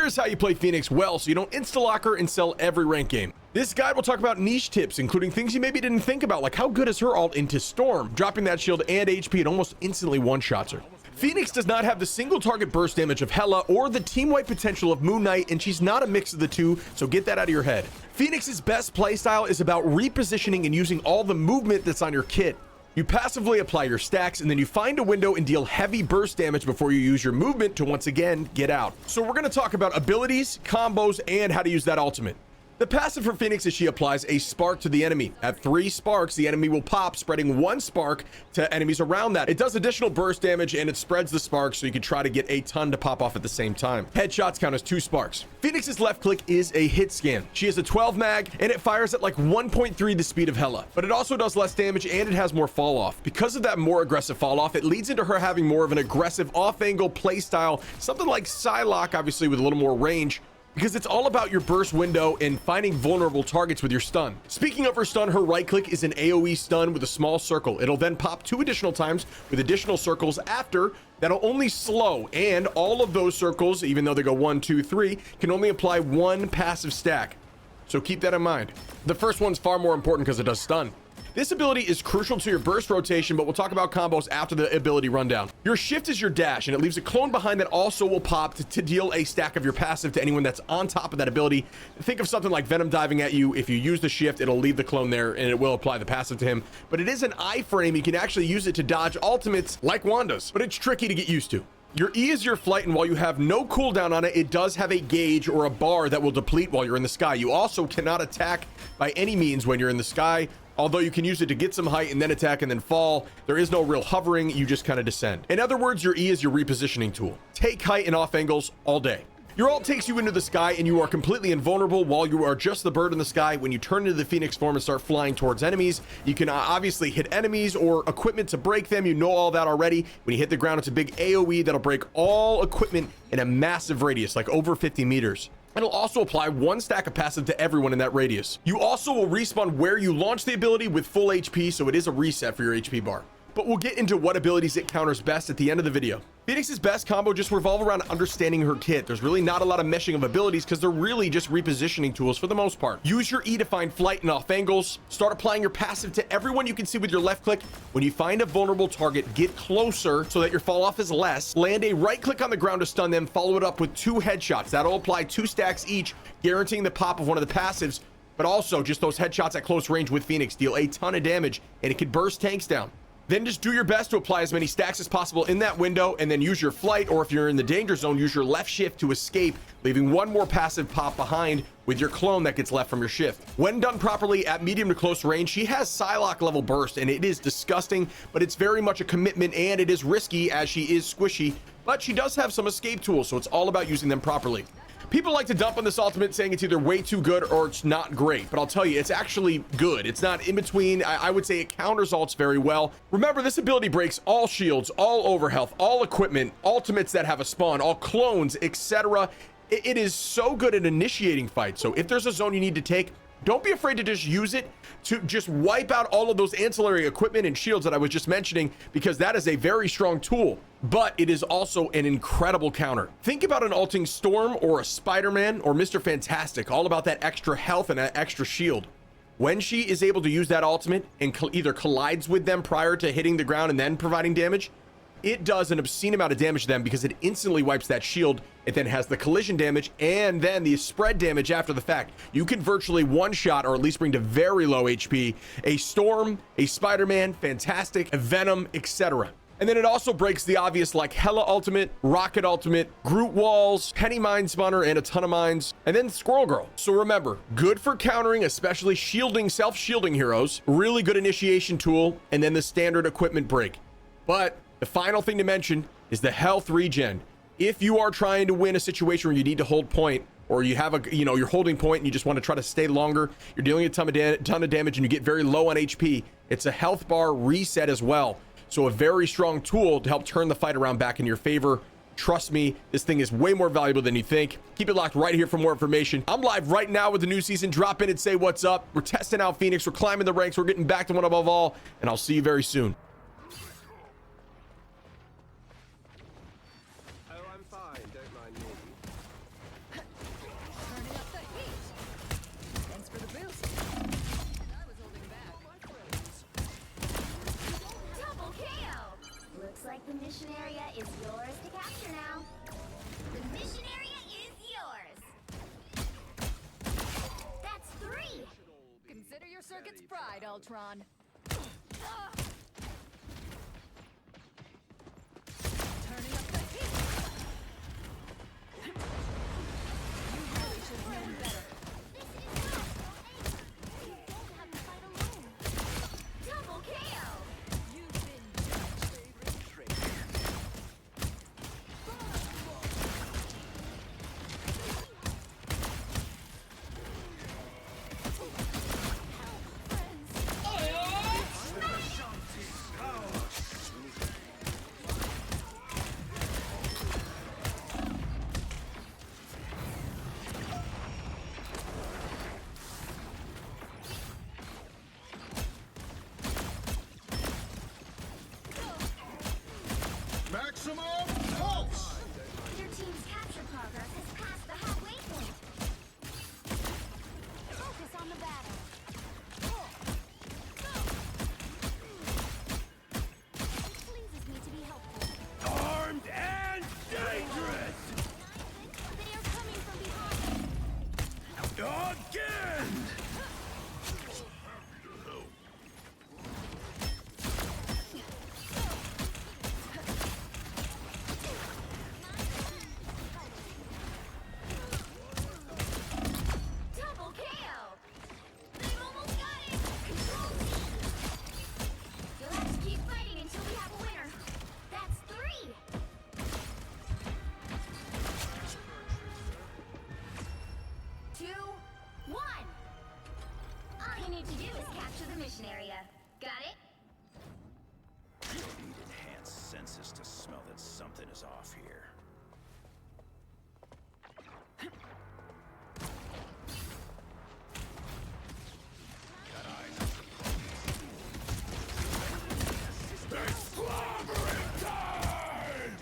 Here's how you play Phoenix well so you don't insta-lock her and sell every rank game. This guide will talk about niche tips, including things you maybe didn't think about, like how good is her ult into Storm, dropping that shield and HP and almost instantly one-shots her. Phoenix does not have the single target burst damage of Hela or the team wipe potential of Moon Knight, and she's not a mix of the two, so get that out of your head. Phoenix's best playstyle is about repositioning and using all the movement that's on your kit. You passively apply your stacks, and then you find a window and deal heavy burst damage before you use your movement to once again get out. So we're going to talk about abilities, combos, and how to use that ultimate. The passive for Phoenix is she applies a spark to the enemy. At 3 sparks, the enemy will pop, spreading 1 spark to enemies around that. It does additional burst damage and it spreads the sparks so you can try to get a ton to pop off at the same time. Headshots count as 2 sparks. Phoenix's left click is a hit scan. She has a 12 mag and it fires at like 1.3 the speed of Hela, but it also does less damage and it has more fall off. Because of that more aggressive fall off, it leads into her having more of an aggressive off angle play style, something like Psylocke, obviously with a little more range, because it's all about your burst window and finding vulnerable targets with your stun. Speaking of her stun, her right click is an AoE stun with a small circle. It'll then pop 2 additional times with additional circles after. That'll only slow, and all of those circles, even though they go 1, 2, 3, can only apply 1 passive stack. So keep that in mind. The first one's far more important because it does stun. This ability is crucial to your burst rotation, but we'll talk about combos after the ability rundown. Your shift is your dash, and it leaves a clone behind that also will pop to deal a stack of your passive to anyone that's on top of that ability. Think of something like Venom diving at you. If you use the shift, it'll leave the clone there, and it will apply the passive to him. But it is an iframe. You can actually use it to dodge ultimates like Wanda's, but it's tricky to get used to. Your E is your flight, and while you have no cooldown on it, it does have a gauge or a bar that will deplete while you're in the sky. You also cannot attack by any means when you're in the sky, although you can use it to get some height and then attack and then fall. There is no real hovering, you just kind of descend. In other words, your E is your repositioning tool. Take height and off angles all day. Your ult takes you into the sky and you are completely invulnerable while you are just the bird in the sky. When you turn into the Phoenix form and start flying towards enemies, you can obviously hit enemies or equipment to break them. You know all that already. When you hit the ground, it's a big AoE that'll break all equipment in a massive radius, like over 50 meters. It'll also apply 1 stack of passive to everyone in that radius. You also will respawn where you launch the ability with full HP, so it is a reset for your HP bar. But we'll get into what abilities it counters best at the end of the video. Phoenix's best combo just revolve around understanding her kit. There's really not a lot of meshing of abilities because they're really just repositioning tools for the most part. Use your E to find flight and off angles. Start applying your passive to everyone you can see with your left click. When you find a vulnerable target, get closer so that your fall off is less. Land a right click on the ground to stun them. Follow it up with 2 headshots. That'll apply 2 stacks each, guaranteeing the pop of one of the passives. But also, just those headshots at close range with Phoenix deal a ton of damage, and it can burst tanks down. Then just do your best to apply as many stacks as possible in that window, and then use your flight, or if you're in the danger zone, use your left shift to escape, leaving 1 more passive pop behind with your clone that gets left from your shift. When done properly at medium to close range, she has Psylocke level burst, and it is disgusting, but it's very much a commitment, and it is risky as she is squishy, but she does have some escape tools, so it's all about using them properly. People like to dump on this ultimate saying it's either way too good or it's not great, but I'll tell you, it's actually good. It's not in between. I would say it counters ults very well. Remember, this ability breaks all shields, all overhealth, all equipment, ultimates that have a spawn, all clones, etc. It is so good at initiating fights. So if there's a zone you need to take, don't be afraid to just use it to just wipe out all of those ancillary equipment and shields that I was just mentioning, because that is a very strong tool, but it is also an incredible counter. Think about an ulting Storm or a Spider-Man or Mr. Fantastic, all about that extra health and that extra shield. When she is able to use that ultimate and either collides with them prior to hitting the ground and then providing damage, it does an obscene amount of damage to them because it instantly wipes that shield. It then has the collision damage and then the spread damage after the fact. You can virtually one-shot or at least bring to very low HP a Storm, a Spider-Man, Fantastic, a Venom, etc. And then it also breaks the obvious like Hela ultimate, Rocket ultimate, Groot walls, Penny Mind Spawner, and a ton of mines, and then Squirrel Girl. So remember, good for countering, especially shielding, self-shielding heroes, really good initiation tool, and then the standard equipment break. But the final thing to mention is the health regen. If you are trying to win a situation where you need to hold point, or you have a, you're holding point and you just want to try to stay longer, you're dealing a ton of damage and you get very low on HP, it's a health bar reset as well. So a very strong tool to help turn the fight around back in your favor. Trust me, this thing is way more valuable than you think. Keep it locked right here for more information. I'm live right now with the new season. Drop in and say what's up. We're testing out Phoenix. We're climbing the ranks. We're getting back to one above all, and I'll see you very soon. Oh, I'm fine. Don't mind me. target's fried, Ultron. Turning up the heat. You really should have known better. This is not over. You don't have to fight alone. Double KO! You've been judged. Maximum pulse! Your team's capture progress has passed the halfway point. Focus on the battle. It pleases me to be helpful. Armed and dangerous! They are coming from behind. Again! Double KO! They've almost got it! Control C! You'll have to keep fighting until we have a winner. That's 3! Two, one! All you need to do is capture the mission area. Got it? Need enhanced senses to smell that something is off here. Got eyes on the Exploring time!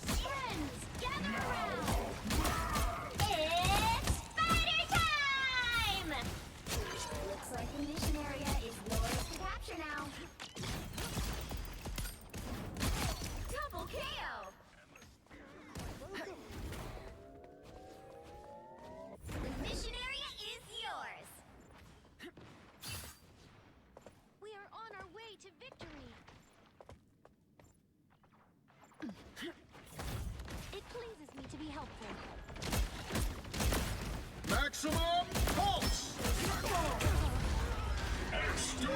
Friends, gather around! It's fighter time! Looks like the mission area is yours to capture now. Double KO! The mission area is yours! We are on our way to victory! It pleases me to be helpful. Maximum pulse! Extra